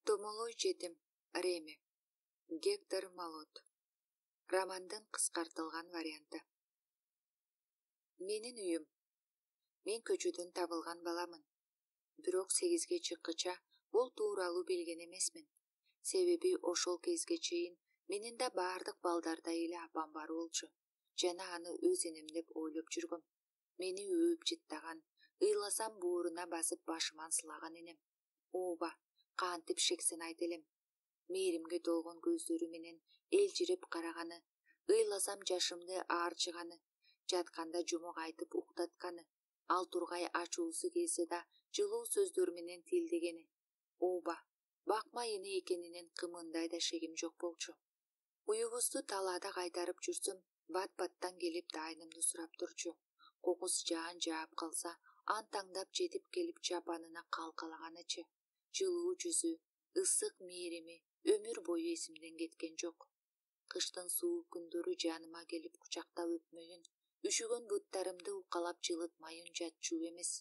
Томолой жетим Реми. Гектор Малот. Романдын кыскартылган варианты. Менин үйүм. Мен көчөдөн табылган баламын. Бирок 8ге чыккыча бул тууралуу билген эмесмин. Себеби ошол кезге чейин менин да баардык балдардай эле апам бар болчу. Жана аны өз энем деп ойлоп жүргөм. Мени өөп жыттаган, ыйласам бууруна басып башыман сылаган энем. Ооба, кантип шексен айт элем. Мээримге толгон көздөрү менен элжирип караганы, ыйласам жашымды аарчыганы, жатканда жумок айтып уктатканы, ал тургай ачуусу келсе да жылуу сөздөр менен тилдегени. Ооба, бакма эне экенинен кымындай да шегим жок болчу. Уюбузду талаада кайтарып жүрсөм, бат-баттан келип дайнымды сурап турчу. Кокус жаан жаап калса, антаңдап жетип келип чапанына калкалаганычы. Жылуу жүзү, ысык мээрими өмүр бою эсимден кеткен жок. Кыштын суук күндөрү жаныма келип кучактап өпмөйүн, үшүгөн буттарымды укалап жылытмайын жатчу эмес.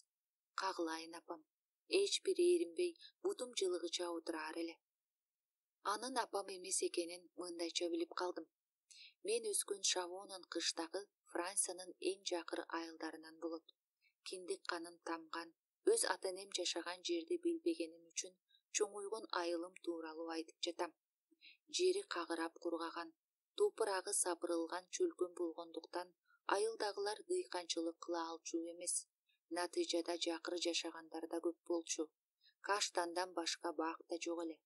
Кагылайын апам, эч бир ээринбей бутум жылыгыча отураар эле. Анын апам эмес экенин мындайча билип калдым. Мен өскөн Шавонун кыштагы Франциянын эң жакыр айылдарынан болот. Киндик каным тамган, өз ата-энем жашаган жерди билбегеним үчүн чоңойгон айылым тууралуу айтып жатам. Жери кагырап кургаган, топурагы сапырылган чөлкөм болгондуктан айылдагылар дыйканчылык кыла алчу эмес. Натыйжада жакыр жашагандар да көп болчу. Каштандан башка бак да жок эле.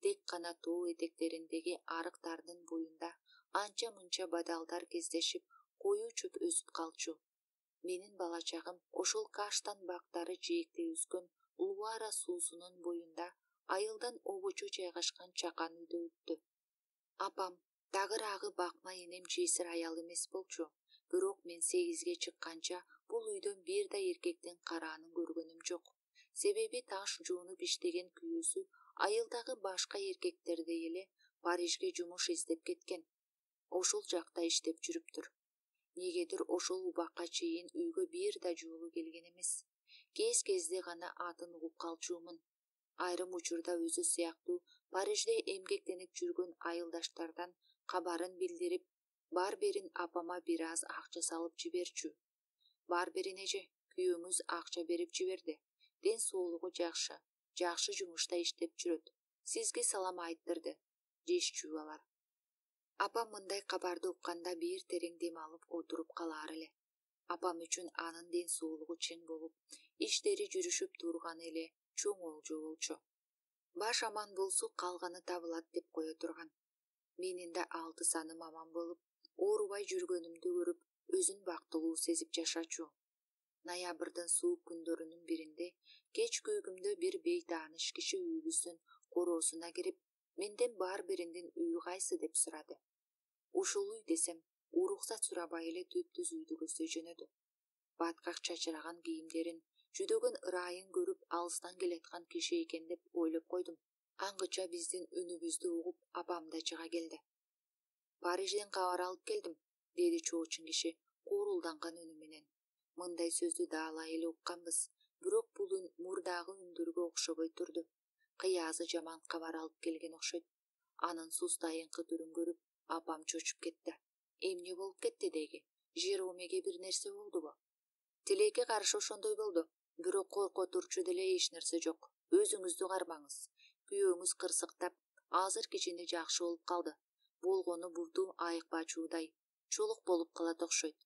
Тек гана тоо этектериндеги арыктардын боюнда анча-мынча бадалдар кездешип, коюу чөп өсүп калчу. Менин бала чагым ошол каштан бактары жээкте өскөн Луара суусунун боюнда айылдан обочу жайгашкан чакан үйдө өттү. Апам, тагыраагы бакма энем жесир аял эмес болчу. Бирок мен 8ге чыкканча бул үйдөн бир да эркектин караанын көргөнүм жок. Себеби таш жуунуп иштеген күйөөсү айылдагы башка эркектердей эле Парижге жумуш издеп кеткен. Ошол жакта иштеп жүрүптүр. Негедир ошол убакка чейин үйгө бир да жолу келген эмес. Кез-кезде гана атын угуп калчумун. Айрым учурда өзү сыяктуу Парижде эмгектенип жүргөн айылдаштардан кабарын билдирип, бар берин апама бир аз акча салып жиберчү. Бар берин эже, күйөөңүз акча берип жиберди. Ден соолугу жакшы, жакшы жумушта иштеп жүрөт. Сизге салам айттырды, дешчү алар. Апам мындай кабарды укканда бир терең дем алып отуруп калаар эле. Апам үчүн анын ден соолугу чың болуп, иштери жүрүшүп турганы эле чоң олжо болчу. Баш аман болсо калганы табылат деп кое турган. Менин да 6 саным аман болуп, оорубай жүргөнүмдү көрүп, өзүн бактылуу сезип жашачу. Ноябрдын суук күндөрүнүн биринде кеч күйгүмдө бир бейтааныш киши үйүбүздүн короосуна кирип, менден бар бириндин үйү кайсы деп сурады. Ушул үй десем, уруксат сурабай эле түп-түз үйдү көздөй жөнөдү. Баткак чачыраган кийимдерин, жүдөгөн ырайын көрүп алыстан келаткан киши экен деп ойлоп койдум. Аңгыча биздин үнүбүздү угуп, апам да чыга келди. Парижден кабар алып келдим, деди чоочун киши кооруldанган үнү менен. Мындай сөздү даалай эле укканбыз, бирок бул үн мурдагы үндөргө окшобой турду. Кыязы жаман кабар алып келген окшойт. Анын сустайыңкы түрүн көрүп, апам чочуп кетти. Эмне болуп кетти деги? Жеромеге бир нерсе болдубу? Тилекке каршы ошондой болду. Бирок коркотурчу деле эч нерсе жок. Өзүңүздү кармаңыз. Күйөөңүз кырсыктап, азыр кичине жакшы болуп калды. Болгону буту айыкпачуудай, чолук болуп калат окшойт.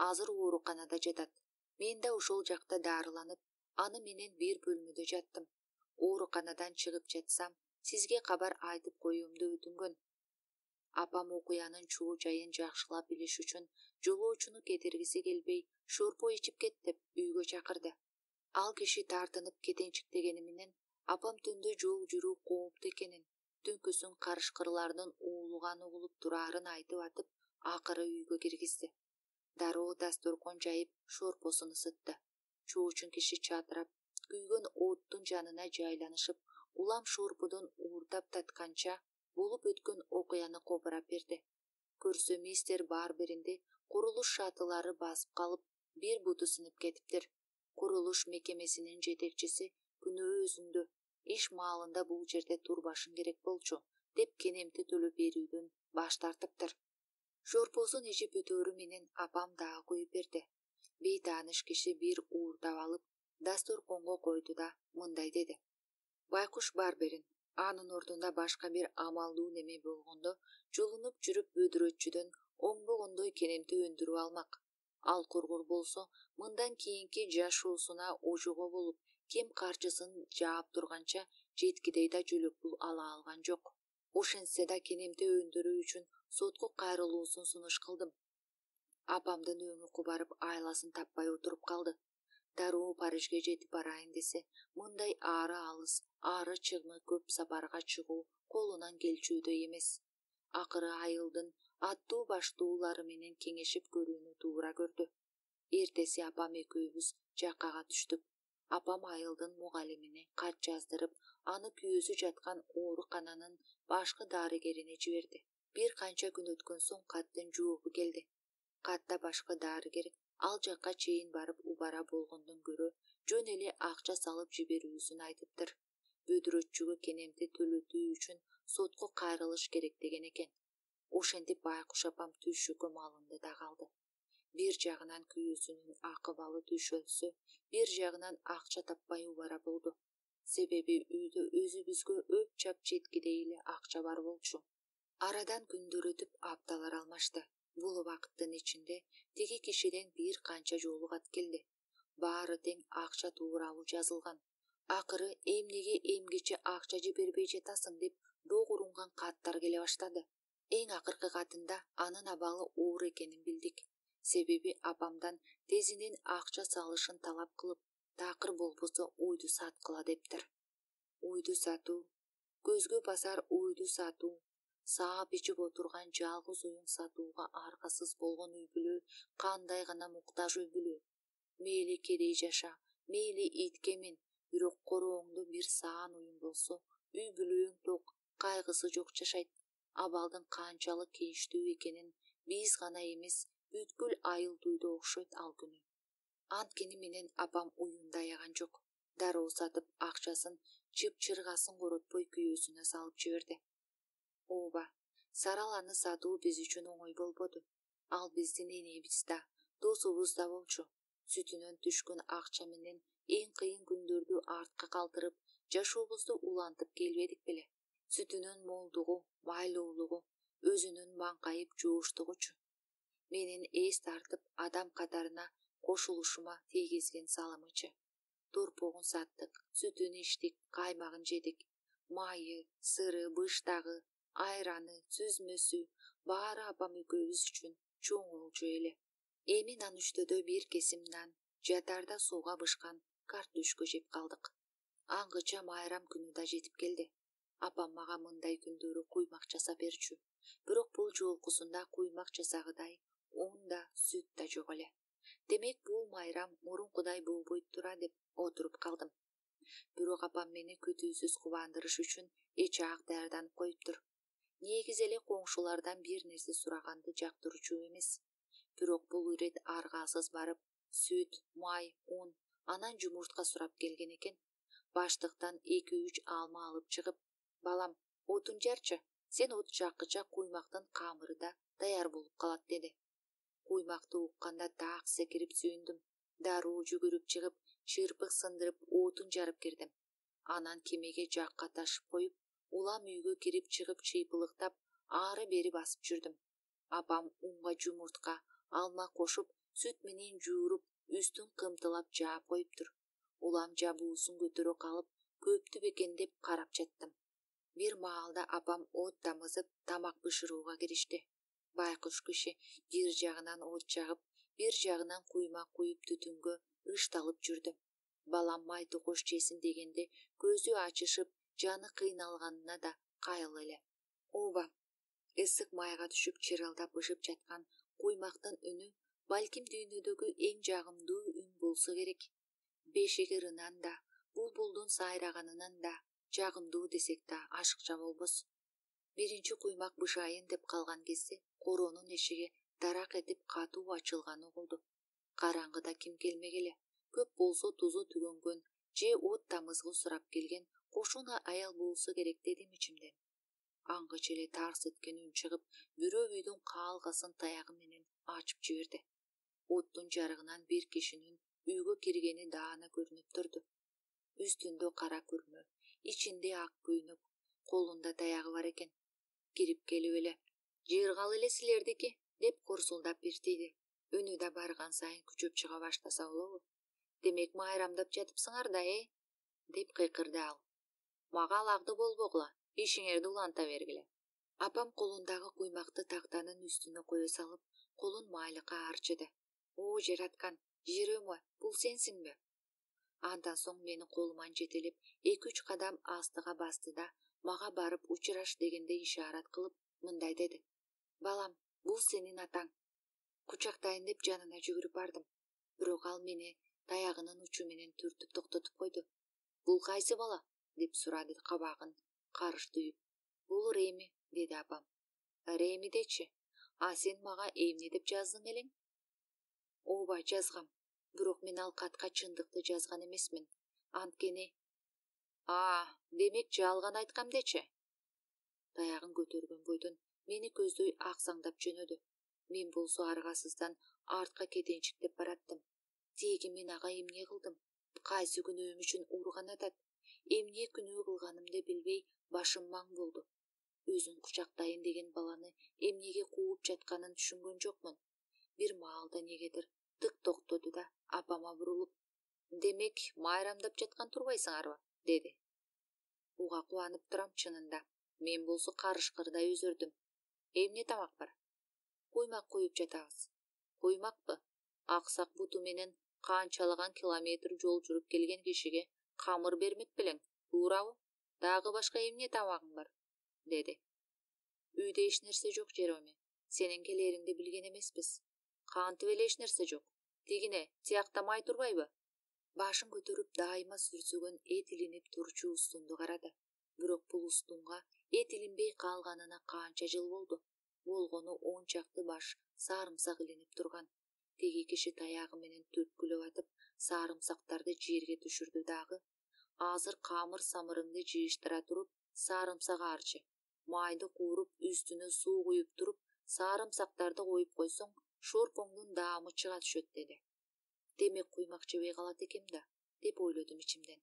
Азыр ооруканада жатат. Мен да ошол жакта дарыланып, аны менен бир бөлмөдө жаттым. Ооруканадан чыгып жатсам, сизге кабар айтып коюумду өтүнгөн. Апам окуянын чоо жайын жакшылап билиш үчүн жолоочуну кетиргиси келбей, шорпо ичип кет деп үйгө чакырды. Ал киши тартынып кетенчиктегени менен апам түндө жол жүрүү кооптуу экенин, түнкүсүн карышкырлардын уулуган угулуп тураарын айтып атып, акыры үйгө киргизди. Дароо дасторкон жайып, шорпосун ысытты. Чоочун киши чатырап, күйгөн оттун жанына жайланышып, улам шорподон уурдап татканча болуп өткөн окуяны кобурап берди. Көрсө мистер Барберинди курулуш шатылары басып калып, бир буту сынып кетиптир. Курулуш мекемесинин жетекчиси күнөө өзүндө, иш маалында бул жерде турбашың керек болчу деп кенемти төлөп берүүдөн баш тартыптыр. Жорпоздун ижи бүтөөрү менен апам дагы куюп берди. Бейтааныш киши бир уурдап алып дасторконго койду да мындай деди: байкуш бар берин. Анын ордунда башка бир амалдуу неме болгондо жулунуп жүрүп бөдүрөтчүдөн оңбогондой кенемти өндүрүп алмак. Ал кургур болсо мындан кийинки жашоосуна ожого болуп кем карчысын жаап турганча жеткидей да жөлөк пул ала алган жок. Ошентсе да кенемти өндүрүү үчүн сотко кайрылуусун сунуш кылдым. Апамдын өңү кубарып айласын таппай отуруп калды. Дароо Парижге жетип барайын десе, мындай ары алыс, ары чыгмы көп сапарга чыгуу колунан келчүдөй эмес. Акыры айылдын аттуу баштуулары менен кеңешип көрүүнү туура көрдү. Эртеси апам экөөбүз жаккага түштүк. Апам айылдын мугалимине кат жаздырып, аны күйөөсү жаткан оорукананын башкы дарыгерине жиберди. Бир канча күн өткөн соң каттын жообу келди. Катта башкы дарыгер ал жакка чейин барып убара болгондон көрө жөн эле акча салып жиберүүсүн айтыптыр. Бөдүрөтчүгө кенемти төлөтүү үчүн сотко кайрылыш керек деген экен. Ошентип байкуш апам түшүккө малынды да калды. Бир жагынан күйөөсүнүн акыбалы түшөлсө, бир жагынан акча таппай убара болду. Себеби үйдө өзүбүзгө өп чап жеткидей эле акча бар болчу. Арадан күндөр өтүп апталар алмашты. Бул убакыттын ичинде тиги кишиден бир канча жолу кат келди. Баары тең акча тууралуу жазылган. Акыры эмнеге эмгиче акча жибербей жатасың деп док урунган каттар келе баштады. Эң акыркы катында анын абалы оор экенин билдик. Себеби апамдан тезинен акча салышын талап кылып, такыр болбосо уйду саткыла дептир. Уйду сатуу, көзгө басар уйду сатуу, саап ичип отурган жалгыз уюң сатууга аркасыз болгон үй бүлө кандай гана муктаж үй бүлө. Мейли кедей жаша, мейли итке мин, бирок корооңдо бир саан уюң болсо, үй бүлөң ток, кайгысы жок жашайт. Абалдын канчалык кейиштүү экенин биз гана эмес, бүткүл айыл туйду окшойт ал күнү. Анткени менен апам уюнду аяган жок. Дароо сатып акчасын чыпчыргасын коротпой күйөөсүнө салып жиберди. Ооба, сараланы сатуу биз үчүн оңой болбоду. Ал биздин энебиз да, досубуз да болчу. Сүтүнөн түшкөн акча менен эң кыйын күндөрдү артка калтырып, жашообузду улантып келбедик беле. Сүтүнүн молдугу, майлуулугу, өзүнүн маңкайып жооштугучу. Менин эс тартып адам катарына кошулушума тийгизген салымычы. Торпогун саттык, сүтүн ичтик, каймагын жедик. Майы, сыры, быштагы, айраны, сүзмөсү баары апам экөөбүз үчүн чоң болчу эле. Эми нан үчтөдө бир кесим нан, жатарда сууга бышкан картөшкө жеп калдык. Аңгыча майрам күнү да жетип келди. Апам мага мындай күндөрү куймак жасап берчү. Бирок бул жолкусунда куймак жасагыдай un да, сүт да жок эле. Демек бул майрам мурункудай болбойт тура деп отуруп калдым. Бирок апам мени күтүүсүз кубандырыш үчүн эч аак даярданып коюптур. Негизи эле коңшулардан бир нерсе сураганды жактырчу эмес. Бирок бул ирет аргасыз барып, сүт, май, un, анан жумуртка сурап келген экен. Баштыктан 2-3 алма алып чыгып, балам, отун жарчы, сен от жаккыча куймактын камыры да даяр болуп калат деди. Куймакты укканда так секирип сүйүндүм. Дароо жүгүрүп чыгып, чырпык сындырып отун жарып кирдим. Анан кемеге жакка ташып коюп, улам үйгө кирип чыгып чыйпылыктап, ары бери басып жүрдүм. Апам унга жумуртка, алма кошуп, сүт менен жууруп, үстүн кымтылап жаап коюптур. Улам жабуусун көтөрө калып, көптү бекен деп карап жаттым. Бир маалда апам от тамызып, тамак бышырууга киришти. Байкуш киши бир жагынан от жагып, бир жагынан куймак куюп түтүнгө ышталып жүрдү. Балам май токош жесин дегенде көзү ачышып, жаны кыйналганына да кайыл эле. Ооба, ысык майга түшүп чырылдап бышып жаткан куймактын үнү балким дүйнөдөгү эң жагымдуу үн болсо керек. Бешик ырынан да, булбулдун сайраганынан да жагымдуу десек да ашыкча болбос. Биринчи куймак бышайын деп калган кезде короонун эшиги дарак этип катуу ачылганы угулду. Караңгыда ким келмегеле, көп болсо тузу түгөнгөн же от тамызгы сурап келген кошуна аял болсо керек дедим ичимден. Аңгыч эле тарс эткен үн чыгып, бирөө үйдүн каалгасын таягы менен ачып жиберди. Оттун жарыгынан бир кишинин үйгө киргени даана көрүнүп турду. Үстүндө кара күрмө, ичинде ак көйнөк, колунда таягы бар экен. Кирип келип эле «Жыйыргал эле силердики» деп корсулдап биртийди. Үнү да барган сайын күчөп чыга баштаса болобу? «Демек майрамдап жатыпсыңар да, деп кыйкырды ал. «Мага алагды болбогула, ишиңерди уланта бергиле». Апам колундагы куймакты тактанын үстүнө кое салып, колун майлыкка арчыды. «О, жараткан, Жерема, бул сенсиңби?» Андан соң мени колуман жетелеп 2-3 кадам астыга басты да, мага барып учураш дегенде ишарат кылып мындай деди: «Балам, бул сенин атаң». Кучактайын деп жанына жүгүрүп бардым. Бирок ал мени таягынын учу менен түртүп токтотуп койду. «Бул кайсы бала?» деп сурады кабагын карыштырып. «Бул Реми», деди апам. «Реми дечи? А сен мага эмне деп жаздың элең?» «Ооба, жазгам. Бирок мен ал катка чындыкты жазган эмесмин. Анткени...» Демек жалган айткам дечи?» Таягын көтөргөн бойдон мени көздөй аксаңдап жөнөдү. Мен болсо аргасыздан артка кетейинчиктеп бараттым. Тиги мен ага эмне кылдым? Кайсы күнөөм үчүн урган атат? Эмне күнөө кылганымды билбей башым маң болду. Өзүн кучактайын деген баланы эмнеге кууп жатканын түшүнгөн жокмун. Бир маалда негедир тык токтоду да апама бурулуп: «Демек, майрамдап жаткан турбайсыңарбы?» деди. Уга кубанып турам чынында. Мен болсо карышкырдай өзөрдүм. «Эмне тамак бар?» «Куймак коюп жатабыз». «Куймакпы? Аксак буту менен канчалаган километр жол жүрүп келген кишиге камыр бермек белең, туурабы? Дагы башка эмне тамагың бар?» деди. «Үйдө эч нерсе жок, Жероме. Сенин келериңди билген эмеспиз». «Кантип эле эч нерсе жок? Тигине тияктамай турбайбы?» Башын көтөрүп дайыма сүрсөгөн эт илинип турчу устунду карады. Бирок бул устунга эт илинбей калганына канча жыл болду? Болгону 10 чакты баш сарымсак илинип турган. Тиги киши таягы менен түрткүлөп атып, сарымсактарды жерге түшүрдү дагы. «Азыр камыр самырыңды жыйыштыра туруп, сарымсак арчы. Майды кууруп, үстүнө суу куюп туруп, сарымсактарды коюп койсоң, шорпоңдун даамы чыга түшөт», деди. «Демек куймак жебей калат экем да», деп ойлодум ичимден.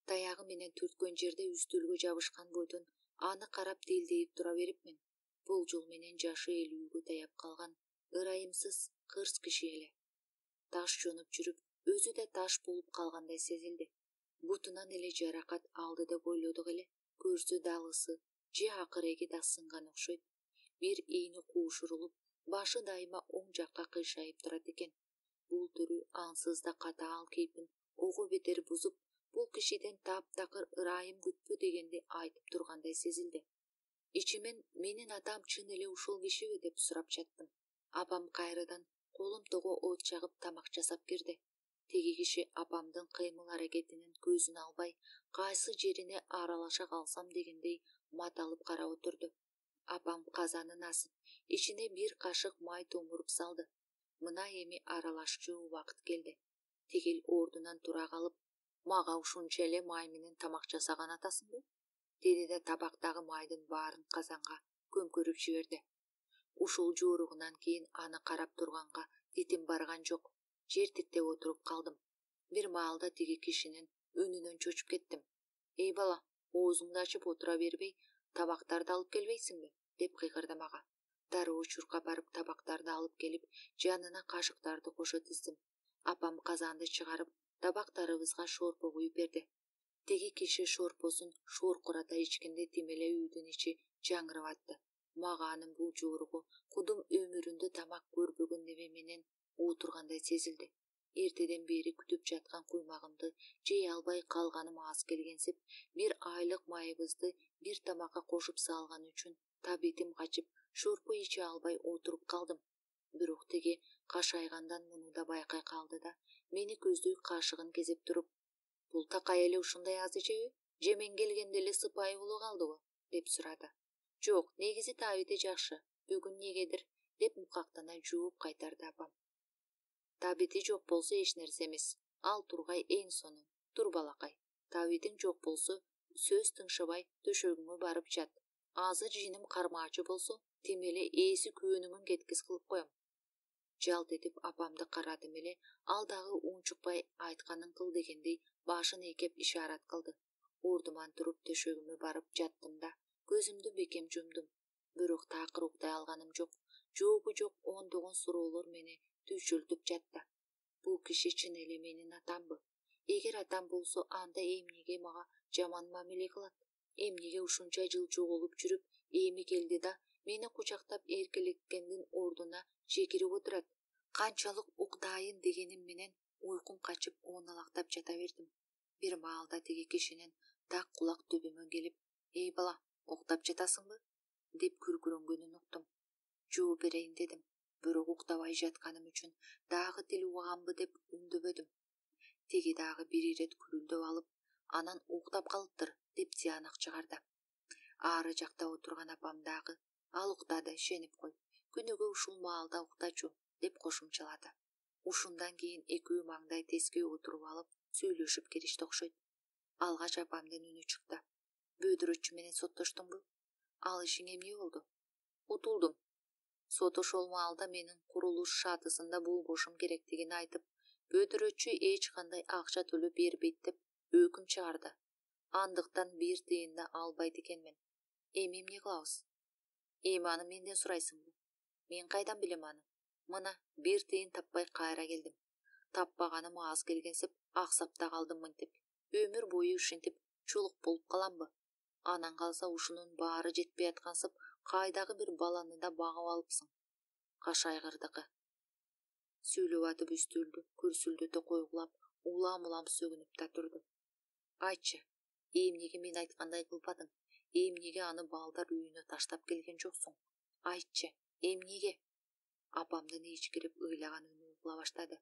Таягы менен түрткөн жерде үстөлгө жабышкан бойдон аны карап делдейип тура берипмин. Бул жол менен жашы элүүгө таяп калган ырайымсыз кырс киши эле. Таш жонуп жүрүп, өзү да таш болуп калгандай сезилди. Бутунан эле жаракат алды деп ойлодук эле. Көрсө далысы же акыреги да сынган окшойт. Бир ийни куушурулуп, башы дайыма оң жакка кыйшайып турат экен. Бул түрү ансыз да катаал кейпин ого бетер бузуп, бул кишиден таптакыр ырайым күтпө дегенди айтып тургандай сезилди. Ичимен менин атам чын эле ушул кишиби деп сурап жаттым. Апам кайрадан колумтого от жагып тамак жасап кирди. Тиги киши апамдын кыймыл аракетинин көзүн албай, кайсы жерине аралаша калсам дегендей маталып карап отурду. Апам казанын асып, ичине бир кашык май томуруп салды. Мына эми аралашчу убакыт келди. Тигил ордунан тура калып: «Мага ушунча эле май менен тамак жасаган атасыңбы?» деди да табактагы майдын баарын казанга көмкөрүп жиберди. Ушул жууругунан кийин аны карап турганга дитим барган жок. Жертиктеп отуруп калдым. Бир маалда тиги кишинин үнүнөн чочуп кеттим. «Эй бала, оозуңду ачып отура бербей, табактарды алып келбейсиңби?» деп кыйкырды мага. Дароо чуркап барып табактарды алып келип, жанына кашыктарды кошо тиздим. Апам казанды чыгарып, табактарыбызга шорпо куюп берди. Тиги киши шорпосун шоркурата ичкенде тим эле үйдүн ичи жаңырап атты. Мага анын бул жууругу кудум өмүрүндө тамак көрбөгөн неме менен отургандай сезилди. Эртеден бери күтүп жаткан куймагымды жей албай калганым аз келгенсип, бир айлык майыбызды бир тамакка кошуп салган үчүн табитим качып, шорпо иче албай отуруп калдым. Бирок тиги кашайгандан муну да байкай калды да, мени көздөй кашыгын кезеп туруп: «Бул такай эле ушундай аз ичеби? Же мен келгенде эле сыпайы боло калдыбы?» деп сурады. «Жок, негизи табити жакшы. Бүгүн негедир?» деп мукактана жооп кайтарды апам. «Табити жок болсо эч нерсе эмес. Ал тургай эң сонун. Тур балакай. Табитиң жок болсо сөз тыңшыбай төшөгүңө барып жат. Азыр жиним кармаачы болсо, тимеле ээси күүнүңүн кеткиз кылып коем. Жалт этип апамды карадым эле, ал дагы унчукпай айтканын кыл дегендей башын эйкеп ишарат кылды. Ордуман туруп төшөгүмө барып жаттым да көзүмдү бекем жумдум. Бирок такыр уктай алганым жок. Жообу жок ондогон суроолор мени түйшөлтүп жатты. Бул киши чын эле менин атамбы? Эгер атам болсо, анда эмнеге мага жаман мамиле кылат? Эмнеге ушунча жыл жоголуп жүрүп, эми келди да мени кучактап эркелеткендин ордуна жекирип отурат? Канчалык уктайын дегеним менен уйкум качып ооналактап жата бердим. Бир маалда тиги кишинин так кулак түбүмө келип, «Эй бала, уктап жатасыңбы?» деп күркүрөнгөнүн уктум. Жооп берейин дедим. Бирок уктабай жатканым үчүн дагы тил уганбы деп үндөбөдүм. Тиги дагы бир ирет күрүлдөп алып, анан уктап калыптыр деп тыянак чыгарды. Ары жакта отурган апам дагы, «Ал уктады, ишенип кой. Күнүгө ушул маалда уктачу», деп кошумчалады. Ушундан кийин экөө маңдай тескей отуруп алып сүйлөшүп келишти окшойт. Алгач апамдын үнү чыкты. «Бөөдүрөтчү менен соттоштуңбу? Ал ишиң эмне болду?» «Утулдум. Сот ошол маалда менин курулуш шатысында болбошум керектигин айтып, бөөдүрөтчү эч кандай акча төлөп бербейт деп өкүм чыгарды. Андыктан бир тыйын да албайт экенмин. Эми эмне кылабыз?» «Эми аны менден сурайсыңбы? Мен кайдан билем аны? Мына бир тыйын таппай кайра келдим. Таппаганым аз келгенсип, аксап калдым мынтип. Өмүр бою ушинтип чулук болуп каламбы? Анан калса ушунун баары жетпей аткансып, кайдагы бир баланы да багып алыпсың. Кашайгырдыкы». Сүйлөп атып үстөлдү күрсүлдөтө койгулап, улам сөгүнүп да турду. «Айтчы, эмнеге мен айткандай кылбадың? Эмнеге аны балдар үйүнө таштап келген жоксуң? Айтчы, эмнеге?» Апамдын ичкирип ыйлаган үнү угула баштады.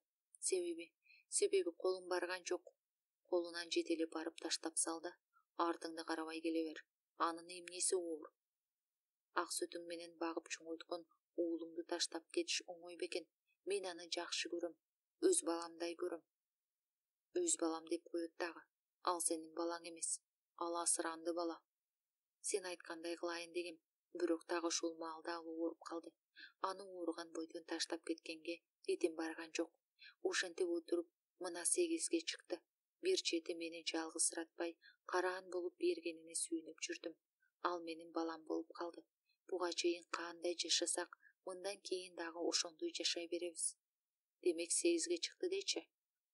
Себеби колум барган жок. Колунан жете эле барып таштап сал да, артыңды карабай келе бер. Анын эмнеси оор? Ак сүтүң менен багып чоңойткон уулуңду таштап кетиш оңой бекен. Мен аны жакшы көрөм. Өз баламдай көрөм. Өз балам деп коет дагы. Ал сенин балаң эмес. Ал асыранды бала. Сен айткандай кылайын дегем, бирок так ошол маалда ал ооруп калды. Аны ооруган бойдон таштап кеткенге этим барган жок. Ошентип отуруп мына 8ге чыкты. Бир чети мени жалгызсыратпай, караан болуп бергенине сүйүнүп жүрдүм. Ал менин балам болуп калды. Буга чейин кандай жашасак, мындан кийин дагы ошондой жашай беребиз. Демек 8ге чыкты дечи.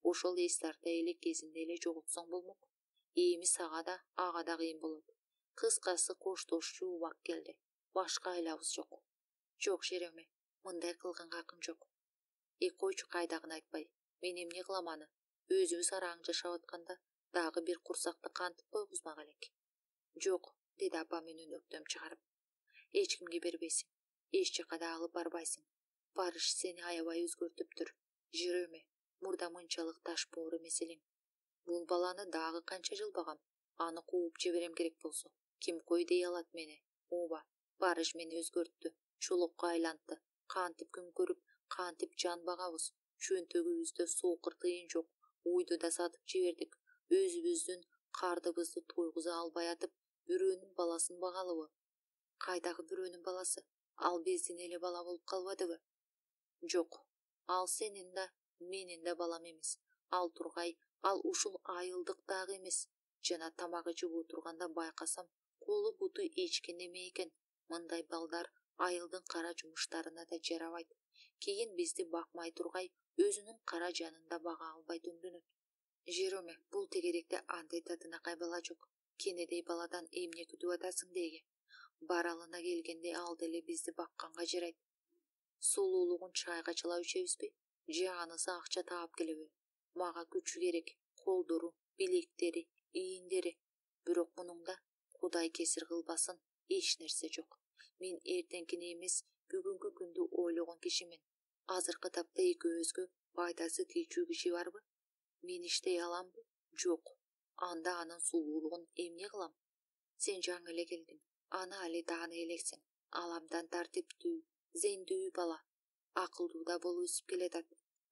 Ошол эс тарта эле кезинде эле жоготсоң болмок. Эми сага да, ага да кыйын болот. Кыскасы коштошчу убак келди. Башка айлабыз жок. Жок Жереме, мындай кылганга акым жок. Койчу кайдагын айтпай. Мен эмне кылам аны? Өзүбүз араң жашап атканда дагы бир курсакты кантип койгузмак элек? Жок, деди апам үнүн өктөм чыгарып. Эч кимге бербейсиң. Эч жака да алып барбайсың. Барыш сени аябай өзгөртүптүр. Жереме, мурда мынчалык таш боор эмес элең. Бул баланы дагы канча жыл багам? Аны кууп жиберем керек болсо. Ким кой дей алат мени? Ооба, Барыш мени өзгөрттү. Чулукка айлантты. Кантип күн көрүп, кантип жан багабыз. Чөнтөгүбүздө соокур тыйын жок. Уйду да сатып жибердик. Өзүбүздүн кардыбызды тойгуза албай атып, бирөөнүн баласын багалыбы? Кайдагы бирөөнүн баласы? Ал биздин эле бала болуп калбадыбы? Жок. Ал сенин да, менин да балам эмес. Ал тургай, ал ушул айылдык дагы эмес. Жана тамак ичип отурганда байкасам, колу буту эчке неме экен. Мындай балдар айылдын кара жумуштарына да жарабайт. Кийин бизди бакмай тургай, өзүнүн кара жанын да бага албай дөңдөнөт. Жероме, бул тегеректе андай татынакай бала жок. Кенедей баладан эмне күтүп атасың деги? Баралына келгенде ал деле бизди бакканга жарайт. Сулуулугун чайга чылап ичебизби? Же анысы акча таап келеби? Мага күчү керек, колдору, билектери, ийиндери. Бирок мунун да Кудай кесир кылбасын, эч нерсе жок. Мен эртеңкини эмес, бүгүнкү күндү ойлогон кишимин. Азыркы тапта экөөбүзгө пайдасы тийчү киши барбы? Мен иштей аламбы? Жок. Анда анын сулуулугун эмне кылам? Сен жаңы эле келдиң. Аны али тааный элексиң. Ал абдан тартиптүү, зендүү бала. Акылдуу да болуп өсүп келатат.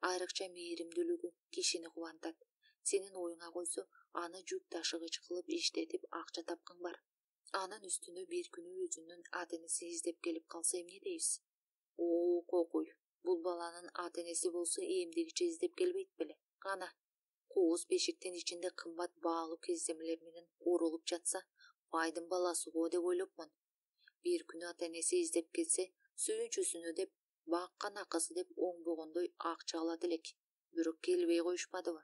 Айрыкча мээримдүүлүгү кишини кубантат. Сенин оюңа койсо, аны жүк ташыгыч кылып иштетип акча тапкан бар. Анын үстүнө бир күнү өзүнүн ата энеси издеп келип калса эмне дейбиз? О, кокуй, бул баланын ата энеси болсо эмдигиче издеп келбейт беле? Кана, кооз бешиктин ичинде кымбат баалуу кездемелер менен оролуп жатса, байдын баласы го деп ойлопмун. Бир күнү ата энеси издеп келсе, сүйүнчүсүнө деп, баккан акысы деп оңбогондой акча алат элек. Бирок келбей коюшмадыбы?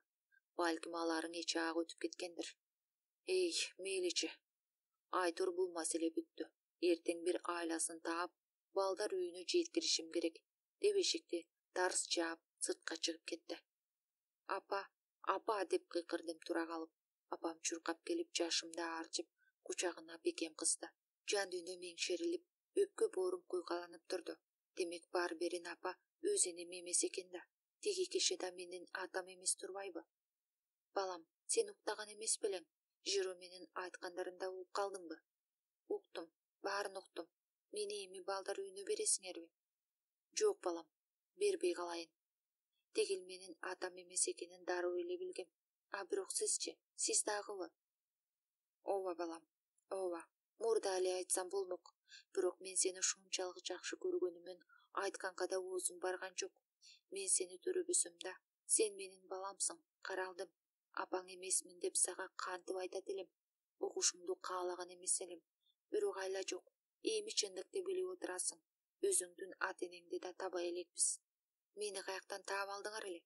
Балким аларың эче-ак өтүп кеткендир. Эй, мейличи. Айтур бул маселе бүттү. Эртең бир айласын таап, балдар үйүнө жеткиришим керек, деп эшикти тарс жаап, сыртка чыгып кетти. Апа, апа деп кыйкырдым тура калып. Апам чуркап келип жашымды арчып, кучагына бекем кысты. Жан дүйнөм меңшерилип, өпкө боорум куйкаланып турду. Демек бар берин апа өз энем эмес экен да. Тиги киши да менин атам эмес турбайбы? Балам, сен уктаган эмес белең? Жиро менин айткандарымды угуп калдыңбы? Уктум, баарын уктум. Мени эми балдар үйүнө бересиңерби? Жок, балам, бербей калайын. Тегил менин атам эмес экенин дароо эле билгем. А бирок сизчи, сиз дагыбы? Ооба, балам, ооба. Мурда эле айтсам болмок. Бирок мен сени ушунчалык жакшы көргөнүмөн айтканга да оозум барган жок. Мен сени төрөбөсөм да, сен менин баламсың, каралдым. Апаң эмесмин деп сага кантип айтат элем? Угушуңду каалаган эмес элем. Бирок айла жок. Эми чындыкты билип отурасың. Өзүңдүн ата энеңди да табай элекпиз. Мени каяктан таап алдыңар эле?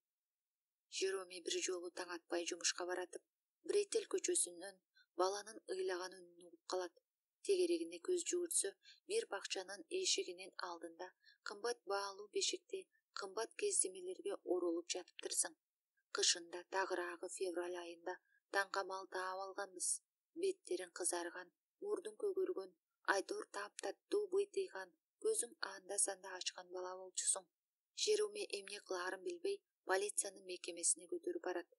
Жероме бир жолу таң атпай жумушка баратып, Бретель көчөсүнөн баланын ыйлаган үнүн угуп калат. Тегерегине көз жүгүртсө, бир бакчанын эшигинин алдында кымбат баалуу бешикти кымбат кездемелерге оролуп жатыптырсың. Кышында тагыраагы февраль айында таңкамал таап алганбыз. Беттериң кызарган, мурдуң көгөргөн, айтор таптаттуу быйтыйган, көзүң анда-санда ачкан бала болчусуң. Жероме эмне кылаарын билбей, полициянын мекемесине көтөрүп барат.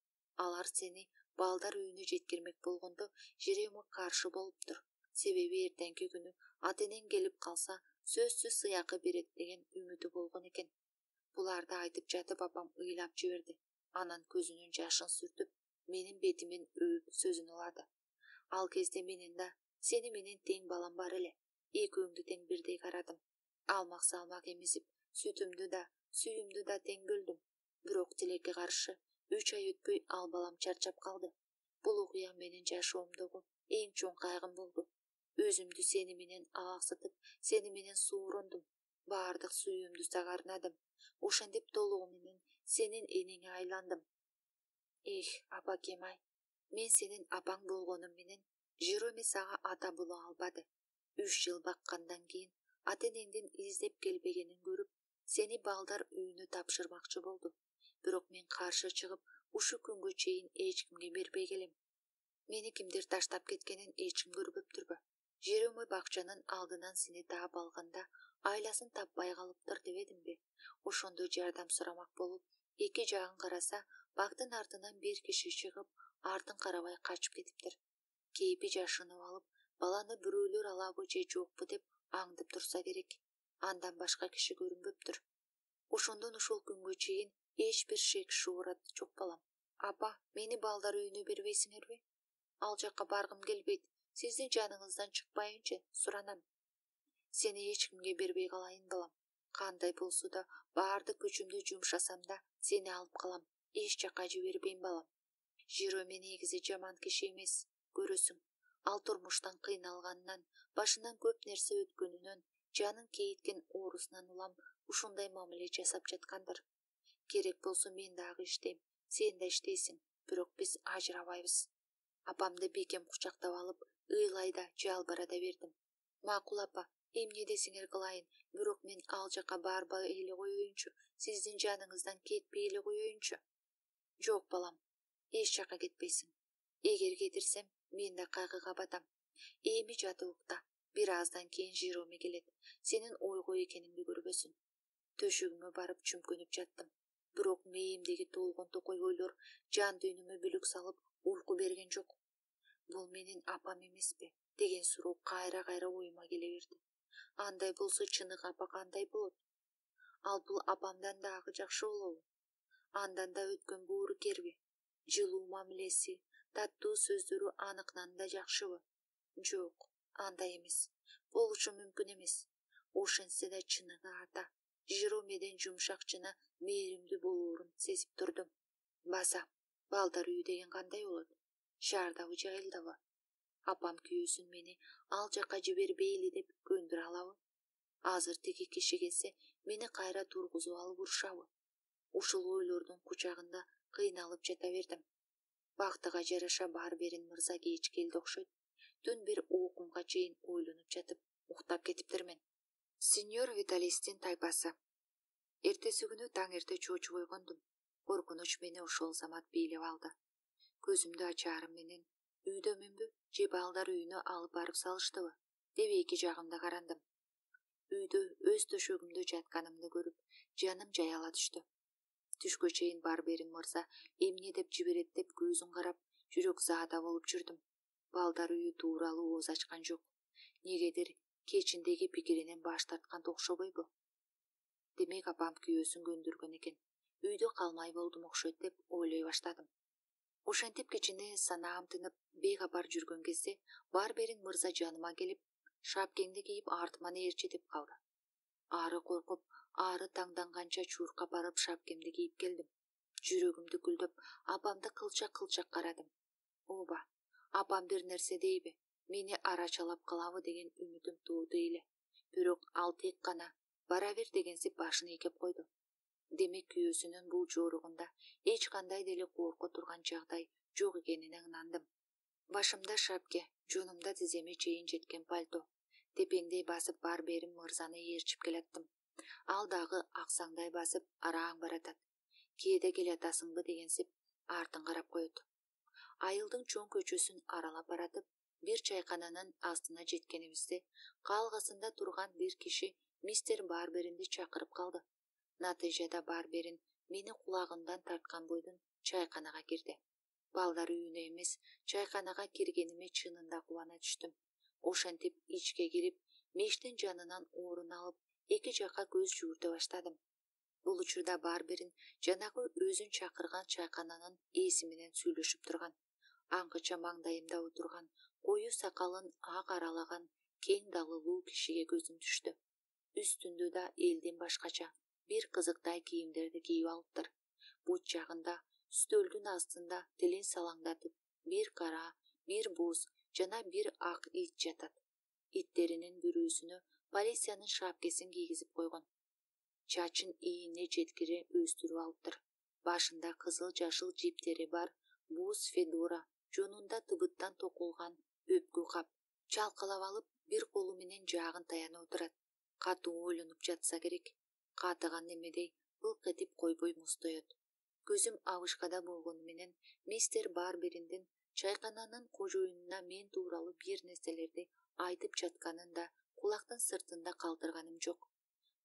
Алар сени балдар үйүнө жеткирмек болгондо Жероме каршы болуптур. Себеби эртеңки күнү ата энең келип калса, сөзсүз сыйакы берет деген үмүтү болгон экен. Буларды айтып жатып апам ыйлап жиберди. Анан көзүнүн жашын сүртүп, менин бетимен өөп сөзүн улады. Ал кезде менин да сени менен тең балам бар эле. Экөөңдү тең бирдей карадым. Алмак салмак эмизип, сүтүмдү да, сүйүмдү да тең бөлдүм. Бирок тилекке каршы 3 ай өтпөй ал балам чарчап калды. Бул окуя менин жашоомдогу эң чоң кайгым болду. Өзүмдү сени менен алаксытып, сени менен суурондум. Баардык сүйүүмдү сага арнадым. Ошентип толугу менен сенин энеңе айландым. Эх, апакем-ай, мен сенин апаң болгонум менен Жероме сага ата боло албады. 3 жыл баккандан кийин ата энеңдин издеп келбегенин көрүп, сени балдар үйүнө тапшырмакчы болду. Бирок мен каршы чыгып, ушу күнгө чейин эч кимге бербей келем. Мени кимдир таштап кеткенин эч ким көрбөптүрбү? Жероме бакчанын алдынан сени таап алганда айласын таппай калыптыр дебедимби? Ошондо жардам сурамак болуп, эки жагын караса, бактын артынан бир киши чыгып, артын карабай качып кетиптир. Кейпи жашынып алып, баланы бирөөлөр алабы же жокпу деп аңдып турса керек. Андан башка киши көрүнбөптүр. Ошондон ушул күнгө чейин эч бир шек шуурат жок балам. Апа, мени балдар үйүнө бербейсиңерби? Ал жакка баргым келбейт. Сиздин жаныңыздан чыкпайынчы, суранам. Сени эч кимге бербей калайын балам. Кандай болсо да баардык күчүмдү жумшасам да сени алып калам. Эч жакка жибербейм балам. Жероме негизи жаман киши эмес, көрөсүң. Ал турмуштан кыйналганынан, башынан көп нерсе өткөнүнөн, жанын кейиткен оорусунан улам ушундай мамиле жасап жаткандыр. Керек болсо мен дагы иштейм, сен да иштейсиң, бирок биз ажырабайбыз. Апамды бекем кучактап алып, ыйлай да, жалбара да бердим. Макул апа, эмне десеңер кылайын, бирок мен ал жака барбай эле коеюнчу, сиздин жаныңыздан кетпей эле коеюнчу. Жок, балам, эч жака кетпейсиң. Эгер кетирсем, мен да кайгыга батам. Эми жатып укта. Бир аздан кийин Жероме келет. Сенин ойгой экениңди көрбөсүн. Төшөгүмө барып чүмкөнүп жаттым. Бирок мээримдеги толгон токой ойлор жан дүйнөмө бүлүк салып, уйку берген жок. Бул менин апам эмеспи деген суроо кайра-кайра оюма келе берди. Андай болсо чыныгы апа кандай болот? Ал бул апамдан дагы жакшы болобу? Андан да өткөн боорукерби? Жылуу мамилеси, Таттуу сөздөрү аныкынан да жакшыбы? Жок, андай эмес. Болушу мүмкүн эмес. Ошентсе да чыныгы ата, жыроо менен жумшак жана мээримдүү болоорун сезип турдум. Баса, балдар үйү деген кандай болот? Шаардабы же айылдабы? Апам күйөөсүн мени ал жака жибербейли деп көндүрө алабы? Азыр тиги киши келсе, мени кайра тургузуп алып урушабы? Ушул ойлордун кучагында кыйналып жата бердим. Бактыга жараша Барберин мырза кеч келди окшойт. Түн бир окумга чейин ойлонуп жатып, уктап кетиптирмин. Сеньор Виталистин тайпасы. Эртеси күнү таң эрте чоочуп ойгондум. Коркунуч мени ошол замат бийлеп алды. Көзүмдү ачаарым менен үйдөмүнбү же балдар үйүнө алып барып салыштыбы деп эки жагымда карандым. Үйдө өз төшөгүмдө жатканымды көрүп, жаным жаяла түштү. Түшкө чейин Барберин мырза эмне деп жиберет деп көзүн карап, жүрөк заада болуп жүрдүм. Балдар үйү тууралуу ооз ачкан жок. Негедир кечиндеги пикиринен баш тарткан окшобойбу? Демек апам күйөөсүн көндүргөн экен. Үйдө калмай болдум окшойт деп ойлой баштадым. Ошентип кичине санаам тынып, бейкапар жүргөн кезде Барберин мырза жаныма келип, шапкеңди кийип артыма ээрчи деп калды. Ары коркуп, ары таңданганча чуркап барып шапкемди кийип келдим. Жүрөгүм дүкүлдөп, апамды кылчак карадым. Ооба, апам бир нерсе дейби, мени арачалап калабы деген үмүтүм тууду эле. Бирок ал тек гана бара бер дегенсип башын ийкеп койду. Демек күйөөсүнүн бул жоругунда эч кандай деле корко турган жагдай жок экенине ынандым. Башымда шапке, жонумда тиземе чейин жеткен пальто. Тепеңдей басып Барберин мырзаны ээрчип келаттым. Ал дагы аксаңдай басып араң баратат. Кээде келатасыңбы дегенсип артын карап коет. Айылдын чоң көчөсүн аралап баратып, бир чайкананын астына жеткенибизде, калгысында турган бир киши мистер Барберинди чакырып калды. Натыйжада Барберин мени кулагымдан тарткан бойдон чайканага кирди. Балдар үйүнө эмес, чайканага киргениме чынында кубана түштүм. Ошентип ичке кирип, мештин жанынан орун алып, эки жакка көз жүгүртө баштадым. Бул учурда Барберин жанагы өзүн чакырган чайкананын ээси менен сүйлөшүп турган. Аңкыча маңдайымда отурган, кою сакалын ак аралаган, кең далылуу кишиге көзүм түштү. Үстүндө да элден башкача бир кызыктай кийимдерди кийип алыптыр. Бут жагында, стөлдүн астында тилин салаңдатып, бир кара, бир боз жана бир ак ит жатат. Иттеринин бирөөсүнө полициянын шапкесин кийгизип койгон. Чачын ийине жеткире өстүрүп алыптыр. Башында кызыл жашыл жиптери бар боз федора, жонунда тыбыттан токулган өпкү кап. Чалкалап алып, бир колу менен жаагын таянып отурат. Катуу ойлонуп жатса керек. Катыган немедей былк этип койбой мустоет. Көзүм абышкада болгону менен мистер Барбериндин чайкананын кожоюнуна мен тууралуу бир нерселерди айтып жатканын да кулактын сыртында калтырганым жок.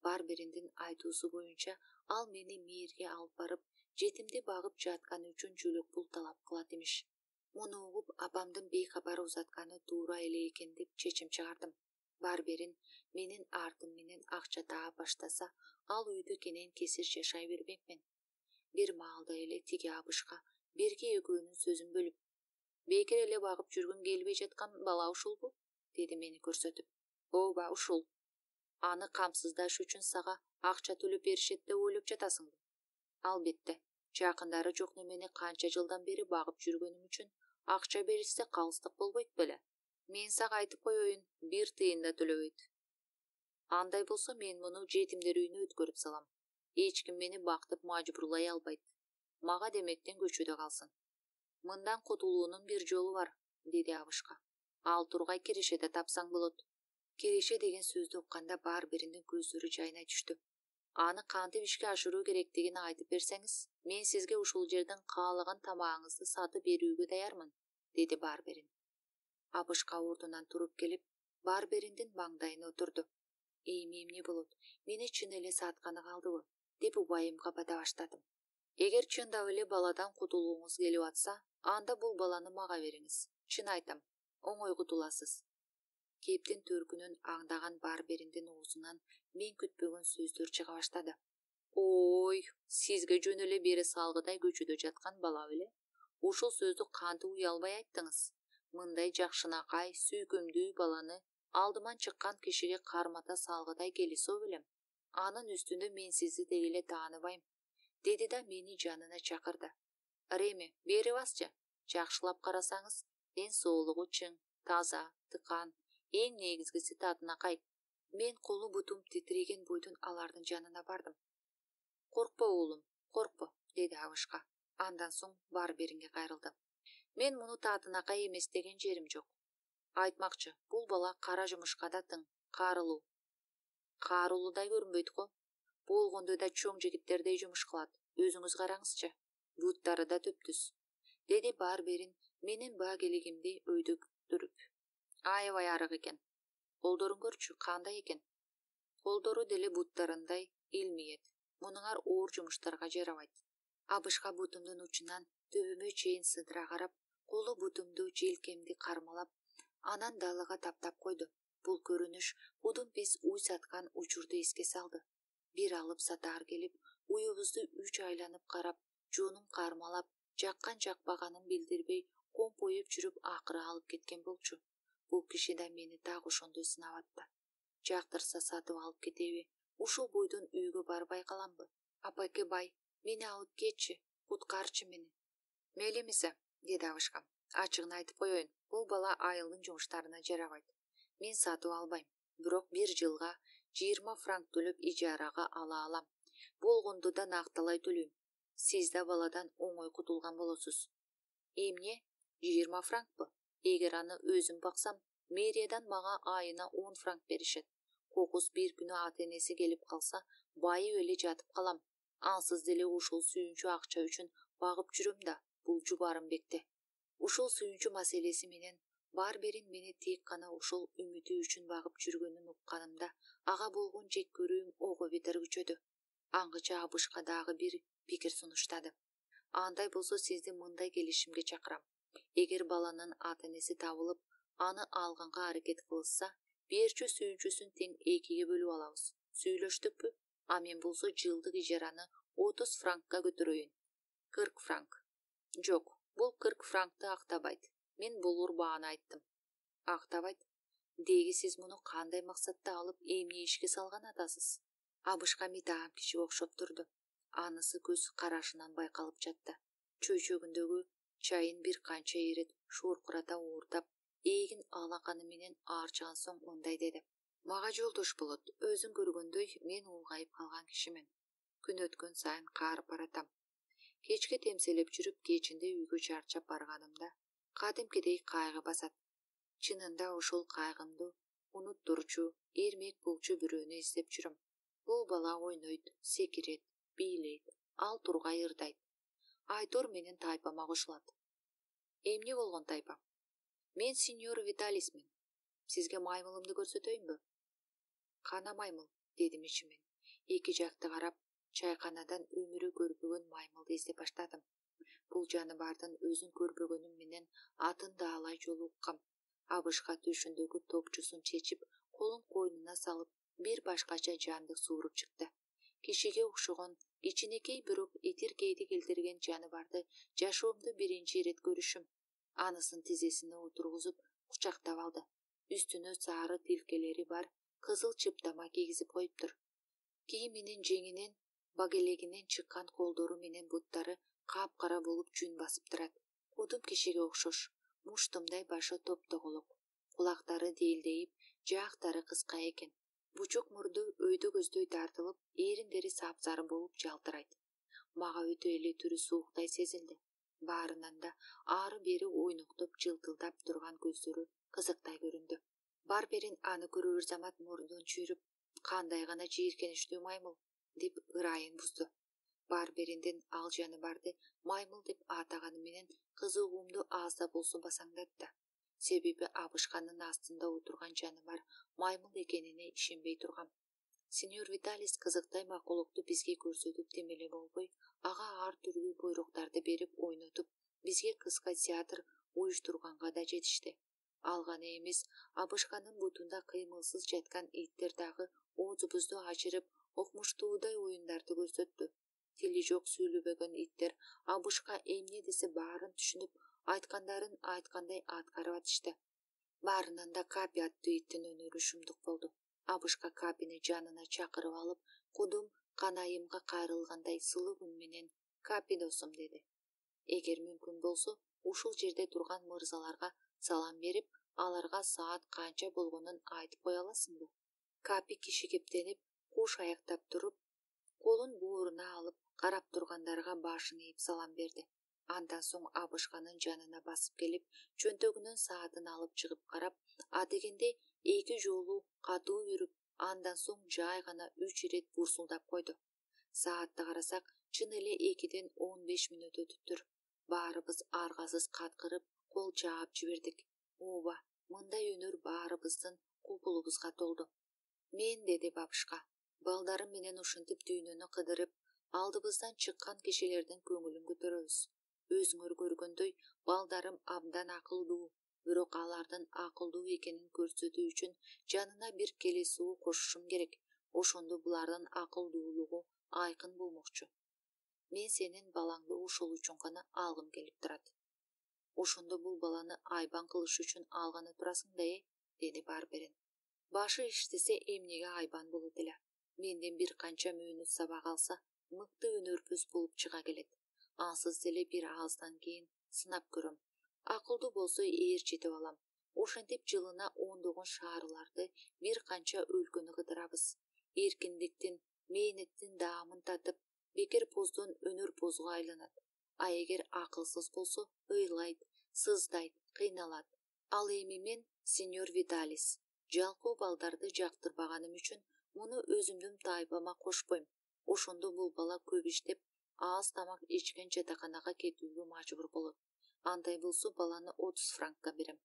Барбериндин айтуусу боюнча ал мени мээрге алып барып, жетимди багып жатканы үчүн жөлөк пул талап кылат имиш. Муну угуп, апамдын бейкапар узатканы туура эле экен деп чечим чыгардым. Барберин менин артым менен акча таап баштаса, ал үйдө кенен кесир жашай бермекмин. Бир маалда эле тиги абышка берки экөөнүн сөзүн бөлүп, бекер эле багып жүргүң келбей жаткан бала ушулбу? Деди мени көрсөтүп. Ооба, ушул. Аны камсыздаш үчүн сага акча төлөп беришет деп ойлоп жатасыңбы? Албетте, жакындары жок немени канча жылдан бери багып жүргөнүм үчүн акча беришсе калыстык болбойт беле? Мен сага айтып коеюн, бир тыйын да төлөбөйт. Андай болсо мен муну жетимдер үйүнө өткөрүп салам. Эч ким мени бактып мажбурлай албайт. Мага демектен көчөдө калсын. Мындан кутулуунун бир жолу бар, деди абышка. Ал тургай кирешеде тапсаң болот. Киреше деген сөздү укканда Барбериндин көздөрү жайнай түштү. Аны кантип ишке ашыруу керектигин айтып берсеңиз, мен сизге ушул жерден каалаган тамагыңызды сатып берүүгө даярмын, деди Барберин. Абышка ордунан туруп келип, Барбериндин маңдайына отурду. Эми эмне болот? Мени чын эле сатканы калдыбы? Деп убайымга бата баштадым. Эгер чындап эле баладан кутулууңуз келип атса, анда бул баланы мага бериңиз. Чын айтам, оңой кутуласыз. Кептин төркүнөн аңдаган Барбериндин оозунан мен күтпөгөн сөздөр чыга баштады. Ой, сизге жөн эле бере салгыдай көчөдө жаткан бала беле? ушул сөздү кантип уя албай айттыңыз? Мындай жакшынакай, сүйкүмдүү баланы алдыман чыккан кишиге кармата салгыдай келиso белем. Анын үстүндө мен сизди деги эле тааныбайм, деди да мени жанына чакырды. Реми, бери басчы. Жакшылап карасаңыз, ден соолугу чың, таза, тыкан, эң негизгиси татынакай. Мен колу бутум титиреген бойдон алардын жанына бардым. Коркпо уулум, коркпо, деди абышка. Андан соң Барберинге кайрылды. Мен муну татынакай эмес деген жерим жок. Айтмакчы, бул бала кара жумушка да тың, каарылуу. Каарылуудай көрүнбөйт го. Болгондой да чоң жигиттердей жумуш кылат. Өзүңүз караңызчы. Буттары да түптүз, деди Барберин менин баа келигимди өйдөктүрүп. Аябай арык экен. Колдорун көрчү, кандай экен? Колдору деле буттарындай илмиет. Мунуңар оор жумуштарга жарабайт. Абышка бутумдун учунан төбөмө чейин сыдыра карап, колу бутумду, желкемди кармалап, анан далыга таптап койду. Бул көрүнүш кудум биз уй саткан учурду эске салды. Бир алып сатаар келип, уюбузду 3 айланып карап, жонун кармалап, жаккан жакпаганын билдирбей, компоюп жүрүп акыры алып кеткен болчу. Бул киши да мени так ошондой сынап атты. Жактырса сатып алып кетеби, ушул бойдон үйгө барбай каламбы? Апайке бай, мени алып кетчи, куткарчы мени. Мейли эмесе, деди абышкам. Ачыгын айтып коеюн, бул бала айылдын жумуштарына жарабайт. Мен сатып албайм, бирок 1 жылга 20 франк төлөп ижарага ала алам. Болгондо да накталай төлөйм. Сиз да баладан оңой кутулган болосуз. Эмне? 20 франкпы? Эгер аны өзүм баксам, мэриядан мага айына 10 франк беришет. Кокус бир күнү ата энеси келип калса, байып эле жатып калам. Ансыз деле ушул сүйүнчү акча үчүн багып жүрөм да, бул Жубарымбекти. Ушул сүйүнчү маселеси менен Барберин мени тек гана ушул үмүтү үчүн багып жүргөнүн укканымда, ага болгон жек көрүүм ого бетер күчөдү. Аңгыча абышка дагы бир пикир сунуштады. Андай болсо сизди мындай келишимге чакырам. Эгер баланын ата энеси табылып, аны алганга аракет кылышса, берчү сүйүнчүсүн тең 2-ге бөлүп алабыз. Сүйлөштүкпү? А мен болсо жылдык ижараны 30 франкка көтөрөйүн. 40 франк. Жок, бул 40 франкты актабайт. Мен болор бааны айттым. Актабайт? Деги сиз муну кандай максатта алып, эмне ишке салган атасыз? Абышка митаам кишиге окшоп турду. Анысы көз карашынан байкалып жатты. Чөйчөгүндөгү чайын бир канча ирет шууркурата уурдап, эгин алаканы менен аарчыган соң мындай деди. Мага жолдош болот. Өзүң көргөндөй, мен улгайып калган кишимин. Күн өткөн сайын каарып баратам. Кечке темселеп жүрүп, кечинде үйгө чарчап барганымда кадимкидей кайгы басат. Чынында ошол кайгымды унуттурчу, эрмек болчу бирөөнү издеп жүрөм. Бул бала ойнойт, секирет, бийлейт, ал тургай ырдайт. Айтор менен тайпама кошулат. Эмне болгон тайпам? Мен сеньор Виталисмин. Сизге маймылымды көрсөтөйүнбү? Кана маймыл, дедим ичимен. Эки жакты карап, чайканадан өмүрү көрбөгөн маймылды издеп баштадым. Бул жаныбардын өзүн көрбөгөнүм менен атын да алай жолу уккам. Абышка төшүндөгү топчусун чечип, колун койнуна салып, бир башкача жандык сууруп чыкты. Кишиге окшогон, кичинекей бирок этиркейди келтирген жаныбарды жашоомдо биринчи ирет көрүшүм. Анысын тизесине отургузуп, кучактап алды. Үстүнө сары тилкелери бар кызыл чыптама кийгизип коюптур. Кийиминин жеңинен, багелегинен чыккан колдору менен буттары капкара болуп жүн басып турат. Кудум кишиге окшош, муштумдай башы топтоголок. Кулактары дээлдейип, жаактары кыска экен. Бучок мурду өйдө көздөй тартылып, эриндери сапсары болуп жалтырайт. Мага өтө эле түрү сууктай сезилди. Баарынан да ары бери ойноктоп жылтылдап турган көздөрү кызыктай көрүндү. Барберин аны көрөр замат мурдун чүйрүп, кандай гана жийиркеничтүү маймыл, деп ырайын бузду. Барбериндин ал жаныбарды маймыл деп атаганы менен кызыгуумду аз да болсо басаңдатты. Себеби абышканын астында отурган жаныбар маймыл экенине ишенбей тургам. Сеньор Виталис кызыктай макулукту бизге көрсөтүп демеле болбой, ага ар түрдүү буйруктарды берип ойнотуп, бизге кыска театр уюштурганга да жетишти. Ал гана эмес, абышканын бутунда кыймылсыз жаткан иттер дагы оозубузду ачырып, окмуштуудай оюндарды көрсөттү. Тили жок сүйлөбөгөн иттер Абышка эмне десе баарын түшүнүп, айткандарын айткандай аткарып атышты. Баарынан да Капи аттуу иттин өнөрү шумдук болду. Абышка Капини жанына чакырып алып, кудум канайымга кайрылгандай сылуу үн менен: "Капи досум" деди. "Эгер мүмкүн болсо, ушул жерде турган мырзаларга салам берип, аларга саат канча болгонун айтып кое аласыңбы?" Капи кишикептенип, куш аяктап туруп, колун бууруна алып, карап тургандарга башын ийип салам берди. Андан соң Абышканын жанына басып келип, чөнтөгүнөн саатын алып чыгып карап, адегенде 2 жолу катуу жүрүп, андан соң жай гана 3 ирет бурсулдап койду. Саатты карасак, чын эле 2ден 15 мүнөт өтүптүр. Баарыбыз аргасыз каткырып, кол чаап жибердик. Ооба, мындай өнөр баарыбыздын купулубузга толду. "Мен", деди Бабышка, "балдарым менен ушинтип дүйнөнү кыдырып, алдыбыздан чыккан кишилердин көңүлүн көтөрөбүз. Өзүңөр көргөндөй, балдарым абдан акылдуу, бирок алардын акылдуу экенин көрсөтүү үчүн жанына бир келесуу кошушум керек. Ошондо булардын акылдуулугу айкын болмокчу. Мен сенин балаңды ошол үчүн гана алгым келип турат." "Ошондо бул баланы айбан кылыш үчүн алганы турасың да, деди Барберин. "Башы иштесе эмнеге айбан болот эле. Менден бир канча мөөнөт сабак алса, мыкты өнөрпөз болуп чыга келет. Ансыз деле бир аздан кийин сынап көрөм. Акылдуу болсо ээрчитип алам. Ошентип жылына 10 шаарыларды, бир канча өлкөнү кыдырабыз. Эркиндиктин, мээнеттин даамын татып, бекер поздон өнөр позго айланат. А эгер акылсыз болсо, ыйлайт, сыздайт, кыйналат. Ал эми мен, сеньор Виталис, жалкоо балдарды жактырбаганым үчүн муну өзүмдүн тайпама кошпойм. Ошондо бул бала көп иштеп, аз тамак ичкен жатаканага кетүүгө мажбур болот. Андай болсо баланы 30 франкка берем.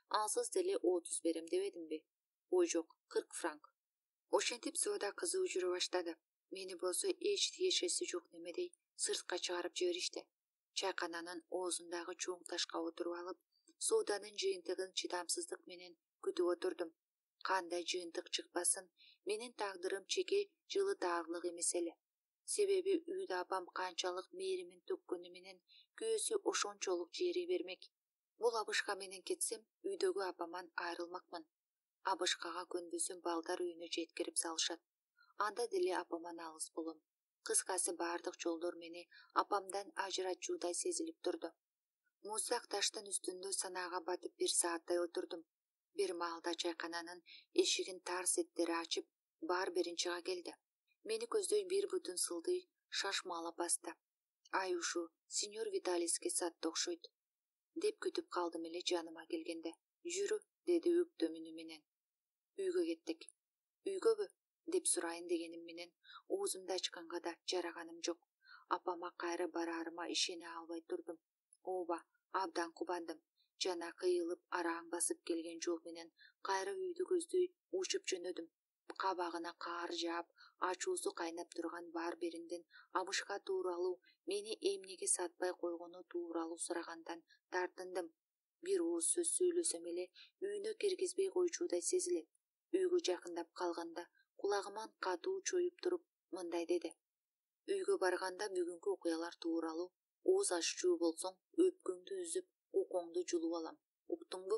Ансыз деле 30 берем дебедимби? Ой жок, 40 франк." Ошентип соода кызуу жүрө баштады. Мени болсо эч тиешеси жок немедей сыртка чыгарып жиберишти. Чайкананын оозундагы чоң ташка отуруп алып, сооданын жыйынтыгын чыдамсыздык менен күтүп отурдум. Кандай жыйынтык чыкпасын, менин тагдырым чеке жылытаарлык эмес эле. Себеби үйдө апам канчалык мээримин төккөнү менен күйөөсү ошончолук жери бермек. Бул Абышка менен кетсем, үйдөгү апаман айрылмакмын. Абышкага көнбөсөм, балдар үйүнө жеткирип салышат. Анда деле апаман алыс болом. Кыскасы, баардык жолдор мени апамдан ажыратчуудай сезилип турду. Муздак таштын үстүндө санаага батып 1 сааттай отурдум. Бир маалда чайкананын эшигин тарс эттери ачып, Барберин чыга келди. Мени көздөй бир бүтүн сылдый шашмалап басты. "Ай ушу сеньор Виталиске сатты окшойт" деп күтүп калдым эле жаныма келгенде. "Жүрү", деди өктөм үнү менен. "Үйгө кеттик." "Үйгөбү?" деп сурайын дегеним менен оозумду ачканга да жараганым жок. Апама кайра барарыма ишене албай турдум. Ооба, абдан кубандым. Жана кыйылып араң басып келген жол менен кайра үйдү көздөй учуп жөнөдүм. Кабагына каар жаап, ачуусу кайнап турган Барберинден Абышка тууралуу, мени эмнеге сатпай койгону тууралуу сурагандан тартындым. Бир ооз сөз сүйлөсөм эле үйүнө киргизбей койчудай сезилет. Үйгө жакындап калганда кулагыман катуу чоюп туруп мындай деди: "Үйгө барганда бүгүнкү окуялар тууралуу ооз аччуу болсоң, өпкөңдү үзүп, укуңду жулуп алам. Уктуңбу?"